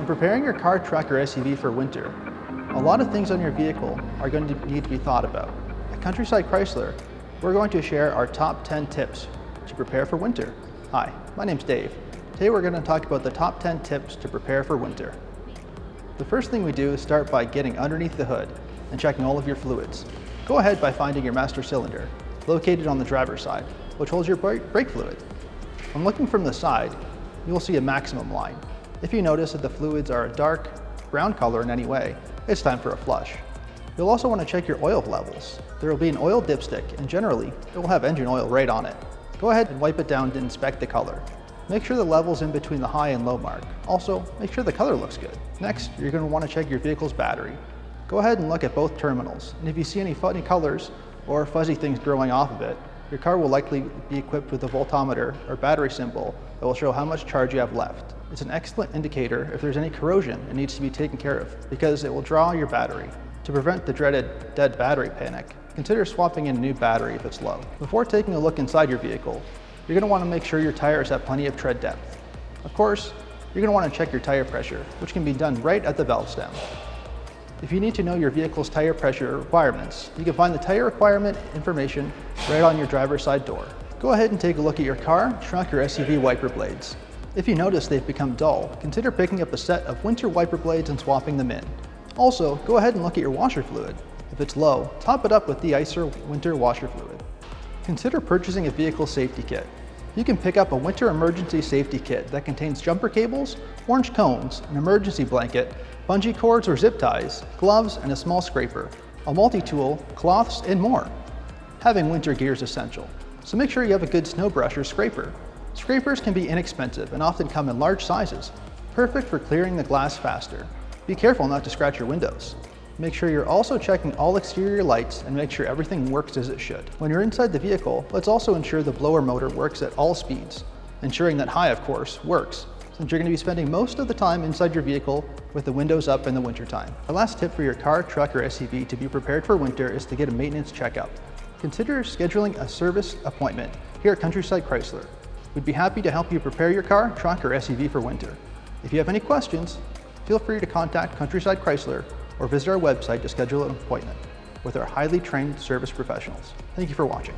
When preparing your car, truck, or SUV for winter, a lot of things on your vehicle are going to need to be thought about. At Countryside Chrysler, we're going to share our top 10 tips to prepare for winter. Hi, my name's Dave. Today we're going to talk about the top 10 tips to prepare for winter. The first thing we do is start by getting underneath the hood and checking all of your fluids. Go ahead by finding your master cylinder, located on the driver's side, which holds your brake fluid. When looking from the side, you will see a maximum line. If you notice that the fluids are a dark brown color in any way, it's time for a flush. You'll also want to check your oil levels. There will be an oil dipstick, and generally, it will have engine oil right on it. Go ahead and wipe it down to inspect the color. Make sure the level's in between the high and low mark. Also, make sure the color looks good. Next, you're going to want to check your vehicle's battery. Go ahead and look at both terminals, and if you see any funny colors or fuzzy things growing off of it, your car will likely be equipped with a voltmeter or battery symbol that will show how much charge you have left. It's an excellent indicator if there's any corrosion it needs to be taken care of, because it will draw your battery. To prevent the dreaded dead battery panic, consider swapping in a new battery if it's low. Before taking a look inside your vehicle, you're going to want to make sure your tires have plenty of tread depth. Of course, you're going to want to check your tire pressure, which can be done right at the valve stem. If you need to know your vehicle's tire pressure requirements, you can find the tire requirement information right on your driver's side door. Go ahead and take a look at your car, truck, or SUV wiper blades. If you notice they've become dull, consider picking up a set of winter wiper blades and swapping them in. Also, go ahead and look at your washer fluid. If it's low, top it up with de-icer winter washer fluid. Consider purchasing a vehicle safety kit. You can pick up a winter emergency safety kit that contains jumper cables, orange cones, an emergency blanket, bungee cords or zip ties, gloves, and a small scraper, a multi-tool, cloths, and more. Having winter gear is essential, so make sure you have a good snow brush or scraper. Scrapers can be inexpensive and often come in large sizes, perfect for clearing the glass faster. Be careful not to scratch your windows. Make sure you're also checking all exterior lights and make sure everything works as it should. When you're inside the vehicle, let's also ensure the blower motor works at all speeds, ensuring that high, of course, works, since you're going to be spending most of the time inside your vehicle with the windows up in the wintertime. The last tip for your car, truck, or SUV to be prepared for winter is to get a maintenance checkup. Consider scheduling a service appointment here at Countryside Chrysler. We'd be happy to help you prepare your car, truck, or SUV for winter. If you have any questions, feel free to contact Countryside Chrysler or visit our website to schedule an appointment with our highly trained service professionals. Thank you for watching.